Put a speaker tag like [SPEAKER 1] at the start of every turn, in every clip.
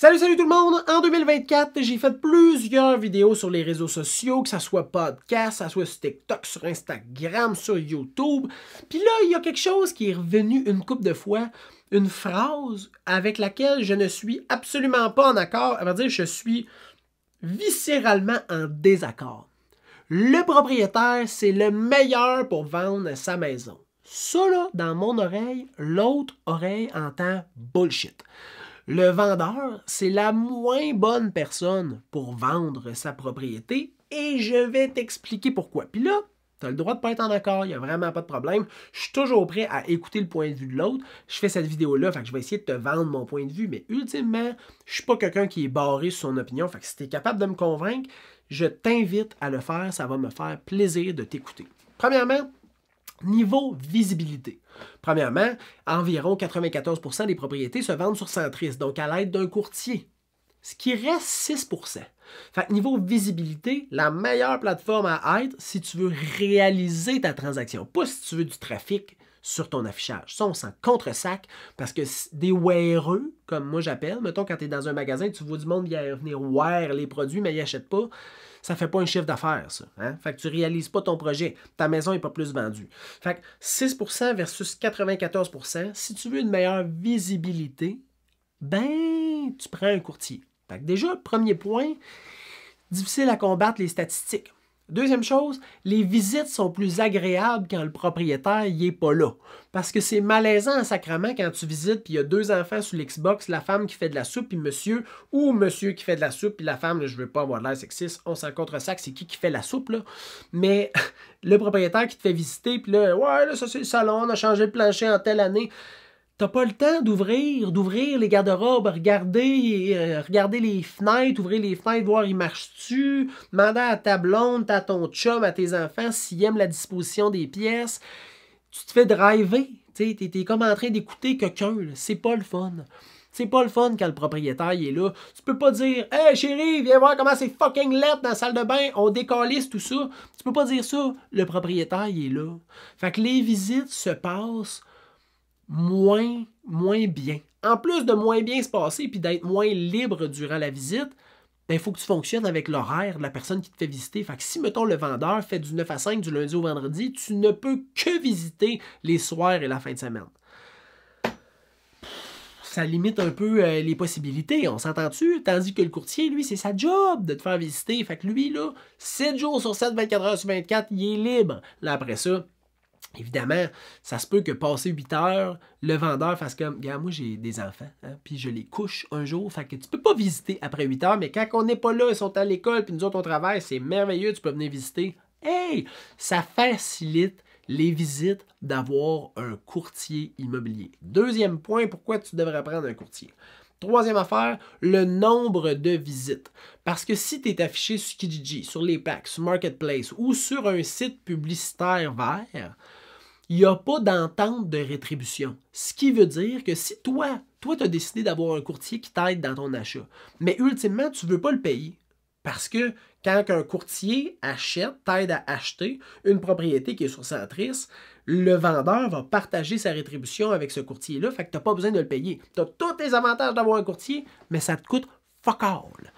[SPEAKER 1] Salut tout le monde! En 2024, j'ai fait plusieurs vidéos sur les réseaux sociaux, que ce soit podcast, que ce soit sur TikTok, sur Instagram, sur YouTube. Puis là, il y a quelque chose qui est revenu une couple de fois, une phrase avec laquelle je ne suis absolument pas en accord. À vrai dire, je suis viscéralement en désaccord. Le propriétaire, c'est le meilleur pour vendre sa maison. Ça, là, dans mon oreille, l'autre oreille entend bullshit. Le vendeur, c'est la moins bonne personne pour vendre sa propriété et je vais t'expliquer pourquoi. Puis là, tu as le droit de ne pas être en accord, il n'y a vraiment pas de problème. Je suis toujours prêt à écouter le point de vue de l'autre. Je fais cette vidéo-là, fait que je vais essayer de te vendre mon point de vue, mais ultimement, je ne suis pas quelqu'un qui est barré sur son opinion. Fait que si tu es capable de me convaincre, je t'invite à le faire, ça va me faire plaisir de t'écouter. Premièrement, niveau visibilité. Premièrement, environ 94% des propriétés se vendent sur Centris, donc à l'aide d'un courtier. Ce qui reste 6%. Fait que niveau visibilité, la meilleure plateforme à être si tu veux réaliser ta transaction, pas si tu veux du trafic sur ton affichage. Ça, on s'en contre-sac parce que des weareux, comme moi j'appelle, mettons quand tu es dans un magasin, tu vois du monde venir wear les produits, mais ils n'achètent pas. Ça ne fait pas un chiffre d'affaires, ça. Hein? Fait que tu ne réalises pas ton projet. Ta maison n'est pas plus vendue. Fait que 6% versus 94%, si tu veux une meilleure visibilité, ben, tu prends un courtier. Fait que déjà, premier point, difficile à combattre les statistiques. Deuxième chose, les visites sont plus agréables quand le propriétaire n'est pas là. Parce que c'est malaisant en sacrament quand tu visites puis il y a deux enfants sur l'Xbox, la femme qui fait de la soupe puis monsieur qui fait de la soupe puis la femme, là, je veux pas avoir l'air sexiste, on s'en contre-sac, c'est qui fait la soupe là. Mais le propriétaire qui te fait visiter puis là, ouais, là, ça c'est le salon, on a changé le plancher en telle année. T'as pas le temps d'ouvrir les garde-robes, regarder les fenêtres, ouvrir les fenêtres, voir il marche-tu, demander à ta blonde, à ton chum, à tes enfants s'ils aiment la disposition des pièces. Tu te fais driver, t'es comme en train d'écouter quelqu'un, c'est pas le fun. C'est pas le fun quand le propriétaire il est là. Tu peux pas dire « Hey chérie, viens voir comment c'est fucking laid dans la salle de bain, on décalisse tout ça. » Tu peux pas dire ça, le propriétaire il est là. Fait que les visites se passent moins bien. En plus de moins bien se passer puis d'être moins libre durant la visite, il faut que tu fonctionnes avec l'horaire de la personne qui te fait visiter. Fait que si, mettons, le vendeur fait du 9 à 5 du lundi au vendredi, tu ne peux que visiter les soirs et la fin de semaine. Ça limite un peu les possibilités, on s'entend-tu? Tandis que le courtier, lui, c'est sa job de te faire visiter. Fait que lui, là, 7 jours sur 7, 24 heures sur 24, il est libre. Là, après ça, évidemment, ça se peut que passé 8 heures, le vendeur fasse comme « Regarde, moi j'ai des enfants, hein, puis je les couche un jour, fait que tu peux pas visiter après 8 heures, mais quand on n'est pas là, ils sont à l'école, puis nous autres on travaille, c'est merveilleux, tu peux venir visiter. » Hey! Ça facilite les visites d'avoir un courtier immobilier. Deuxième point, pourquoi tu devrais prendre un courtier? Troisième affaire, le nombre de visites. Parce que si tu es affiché sur Kijiji, sur les packs, sur Marketplace ou sur un site publicitaire vert, il n'y a pas d'entente de rétribution. Ce qui veut dire que si toi tu as décidé d'avoir un courtier qui t'aide dans ton achat, mais ultimement, tu ne veux pas le payer. Parce que quand un courtier t'aide à acheter une propriété qui est sur Centris, le vendeur va partager sa rétribution avec ce courtier-là, fait que tu n'as pas besoin de le payer. Tu as tous les avantages d'avoir un courtier, mais ça te coûte fuck all.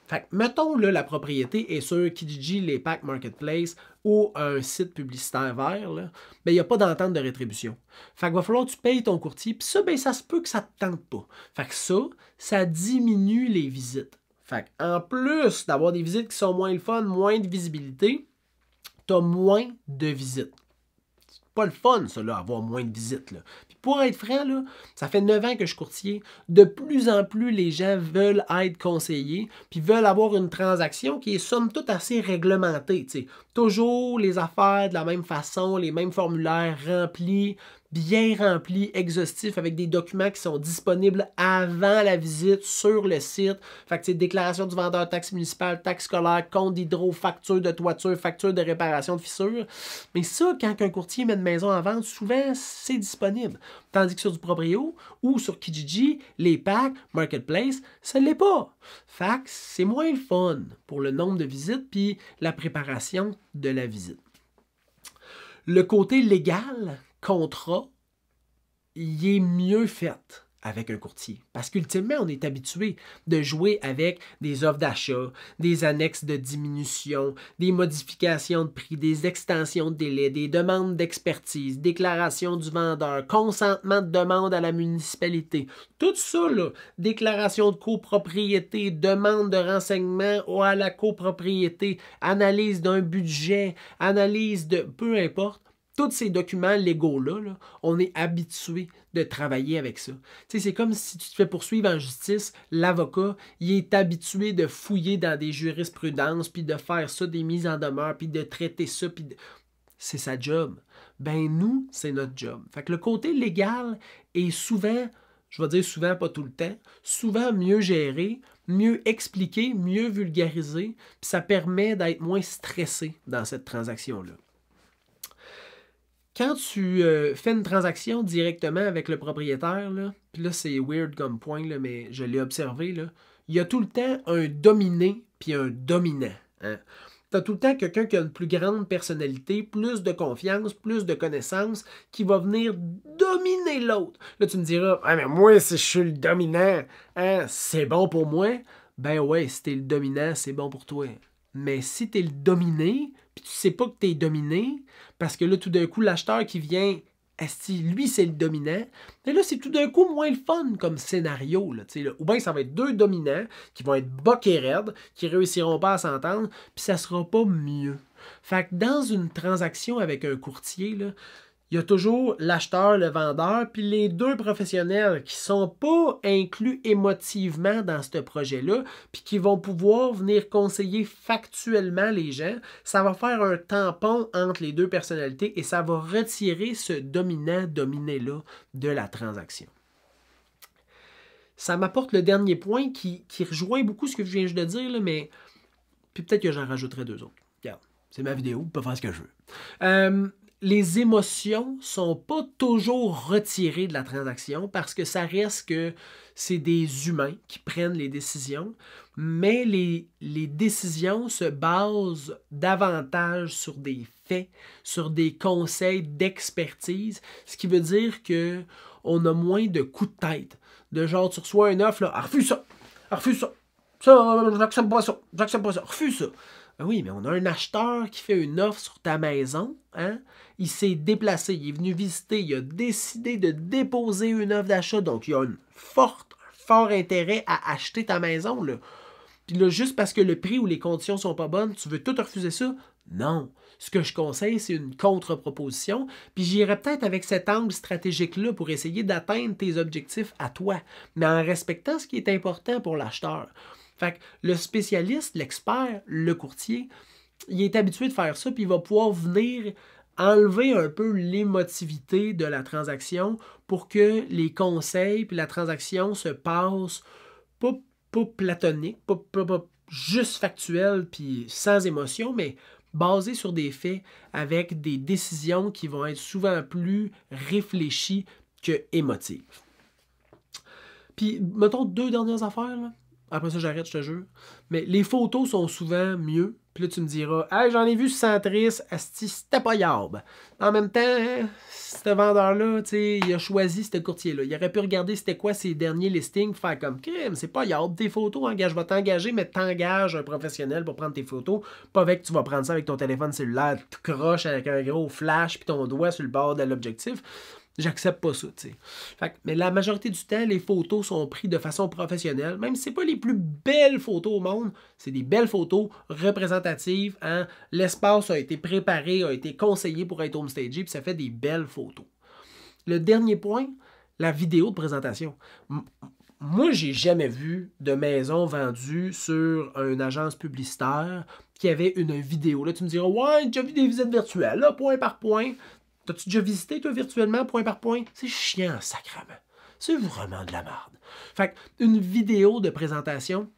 [SPEAKER 1] Fait que, mettons, là, la propriété est sur Kijiji, les packs Marketplace ou un site publicitaire vert, ben, il n'y a pas d'entente de rétribution. Fait qu'il va falloir que tu payes ton courtier, puis ça, ben, ça se peut que ça ne te tente pas. Fait que ça diminue les visites. Fait qu'en plus d'avoir des visites qui sont moins le fun, moins de visibilité, tu as moins de visites. C'est pas le fun, ça, là, avoir moins de visites. Là. Puis pour être franc, là, ça fait 9 ans que je suis courtier. De plus en plus, les gens veulent être conseillés, puis veulent avoir une transaction qui est somme toute assez réglementée. T'sais. Toujours les affaires de la même façon, les mêmes formulaires remplis, bien remplis, exhaustifs, avec des documents qui sont disponibles avant la visite sur le site. Fait que c'est déclaration du vendeur, taxe municipale, taxe scolaire, compte d'hydro, facture de toiture, facture de réparation de fissures. Mais ça, quand un courtier met une maison en vente, souvent, c'est disponible. Tandis que sur du proprio ou sur Kijiji, les packs, Marketplace, ça ne l'est pas. Fait que c'est moins fun pour le nombre de visites puis la préparation de la visite. Le côté légal, contrat, il est mieux fait avec un courtier. Parce qu'ultimement, on est habitué de jouer avec des offres d'achat, des annexes de diminution, des modifications de prix, des extensions de délai, des demandes d'expertise, déclaration du vendeur, consentement de demande à la municipalité. Tout ça, là, déclaration de copropriété, demande de renseignement à la copropriété, analyse d'un budget, analyse de... peu importe. Tous ces documents légaux-là, là, on est habitué de travailler avec ça. Tu sais, c'est comme si tu te fais poursuivre en justice, l'avocat, il est habitué de fouiller dans des jurisprudences, puis de faire ça, des mises en demeure, puis de traiter ça, puis de... C'est sa job. Ben nous, c'est notre job. Fait que le côté légal est souvent, je vais dire souvent, pas tout le temps, souvent mieux géré, mieux expliqué, mieux vulgarisé, puis ça permet d'être moins stressé dans cette transaction-là. Quand tu fais une transaction directement avec le propriétaire, puis là c'est weird comme point, là, mais je l'ai observé, il y a tout le temps un dominé puis un dominant. Hein? Tu as tout le temps quelqu'un qui a une plus grande personnalité, plus de confiance, plus de connaissances, qui va venir dominer l'autre. Là, tu me diras, ah, mais moi, si je suis le dominant, hein, c'est bon pour moi. Ben ouais, si t'es le dominant, c'est bon pour toi. Mais si t'es le dominé, puis tu sais pas que t'es dominé, parce que là, tout d'un coup, l'acheteur qui vient, esti, lui, c'est le dominant, mais là, c'est tout d'un coup moins le fun comme scénario. Là, ou bien ça va être deux dominants qui vont être boqués raides, qui réussiront pas à s'entendre, puis ça sera pas mieux. Fait que dans une transaction avec un courtier, là, il y a toujours l'acheteur, le vendeur, puis les deux professionnels qui ne sont pas inclus émotivement dans ce projet-là, puis qui vont pouvoir venir conseiller factuellement les gens. Ça va faire un tampon entre les deux personnalités et ça va retirer ce dominant-dominé-là de la transaction. Ça m'apporte le dernier point qui rejoint beaucoup ce que je viens de dire, là, mais puis peut-être que j'en rajouterai deux autres. Regarde, c'est ma vidéo, je peux faire ce que je veux. Les émotions ne sont pas toujours retirées de la transaction parce que ça reste que c'est des humains qui prennent les décisions, mais les décisions se basent davantage sur des faits, sur des conseils d'expertise, ce qui veut dire qu'on a moins de coups de tête. De genre, tu reçois une offre, là, refuse ça, refuse ça, ça, j'accepte pas ça, refuse ça. Ben oui, mais on a un acheteur qui fait une offre sur ta maison, hein? Il s'est déplacé, il est venu visiter, il a décidé de déposer une offre d'achat, donc il y a un fort intérêt à acheter ta maison, là. Puis là, juste parce que le prix ou les conditions sont pas bonnes, tu veux tout refuser ça? Non. Ce que je conseille, c'est une contre-proposition, puis j'irai peut-être avec cet angle stratégique-là pour essayer d'atteindre tes objectifs à toi, mais en respectant ce qui est important pour l'acheteur. Fait que le spécialiste, l'expert, le courtier, il est habitué de faire ça, puis il va pouvoir venir enlever un peu l'émotivité de la transaction pour que les conseils puis la transaction se passent pas platonique, pas juste factuel puis sans émotion, mais basé sur des faits avec des décisions qui vont être souvent plus réfléchies que émotives. Puis, mettons deux dernières affaires, là. Après ça, j'arrête, je te jure. Mais les photos sont souvent mieux. Puis là, tu me diras, hey, j'en ai vu centriste, asti, c'était pas yable. En même temps, hein, ce vendeur-là, tu sais, il a choisi ce courtier-là. Il aurait pu regarder c'était quoi ses derniers listings, faire comme crème, c'est pas yable. Tes photos, je vais t'engager, mais t'engages un professionnel pour prendre tes photos. Pas avec tu vas prendre ça avec ton téléphone cellulaire, tu croches avec un gros flash puis ton doigt sur le bord de l'objectif. J'accepte pas ça, tu sais. Mais la majorité du temps, les photos sont prises de façon professionnelle. Même si c'est pas les plus belles photos au monde, c'est des belles photos représentatives. Hein? L'espace a été préparé, a été conseillé pour être homestagé, puis ça fait des belles photos. Le dernier point, la vidéo de présentation. Moi, j'ai jamais vu de maison vendue sur une agence publicitaire qui avait une vidéo. Là, tu me diras, ouais, j'ai déjà vu des visites virtuelles, là, point par point. T'as-tu déjà visité, toi, virtuellement, point par point? C'est chiant, sacrément. C'est vraiment de la merde. Fait qu'une vidéo de présentation,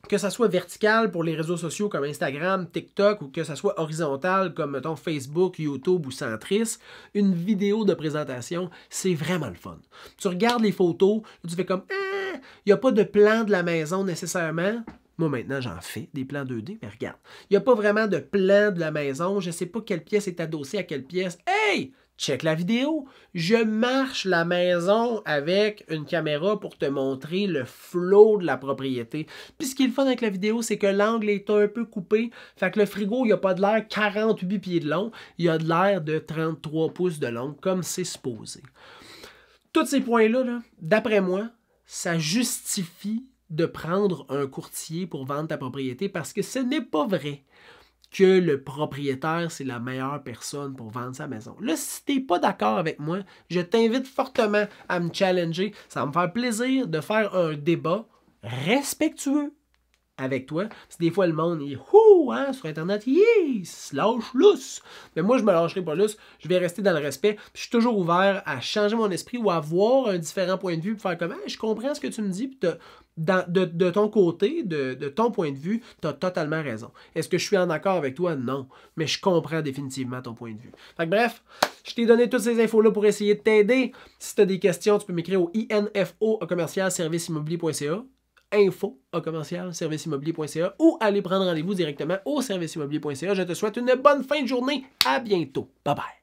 [SPEAKER 1] que ça soit verticale pour les réseaux sociaux comme Instagram, TikTok, ou que ça soit horizontale comme, mettons, Facebook, YouTube ou Centris, une vidéo de présentation, c'est vraiment le fun. Tu regardes les photos, tu fais comme, il n'y a pas de plan de la maison nécessairement. Moi, maintenant, j'en fais des plans 2D, mais regarde. Il n'y a pas vraiment de plan de la maison. Je ne sais pas quelle pièce est adossée à quelle pièce. Hey! check la vidéo. Je marche la maison avec une caméra pour te montrer le flow de la propriété. Puis ce qui est le fun avec la vidéo, c'est que l'angle est un peu coupé. Fait que le frigo, il n'y a pas de l'air 48 pieds de long. Il y a de l'air de 33 pouces de long, comme c'est supposé. Tous ces points-là, -là, d'après moi, ça justifie de prendre un courtier pour vendre ta propriété parce que ce n'est pas vrai que le propriétaire, c'est la meilleure personne pour vendre sa maison. Là, si tu n'es pas d'accord avec moi, je t'invite fortement à me challenger. Ça va me faire plaisir de faire un débat respectueux avec toi. Parce que des fois, le monde est hein, sur Internet, il se lâche lousse. Mais moi, je me lâcherai pas lousse. Je vais rester dans le respect. Puis je suis toujours ouvert à changer mon esprit ou à voir un différent point de vue pour faire comme je comprends ce que tu me dis. Puis de ton côté, de ton point de vue, tu as totalement raison. Est-ce que je suis en accord avec toi? Non. Mais je comprends définitivement ton point de vue. Fait que bref, je t'ai donné toutes ces infos-là pour essayer de t'aider. Si tu as des questions, tu peux m'écrire au info@serviceimmobilier.ca info@serviceimmobilier.ca ou aller prendre rendez-vous directement au serviceimmobilier.ca. Je te souhaite une bonne fin de journée. À bientôt. Bye bye.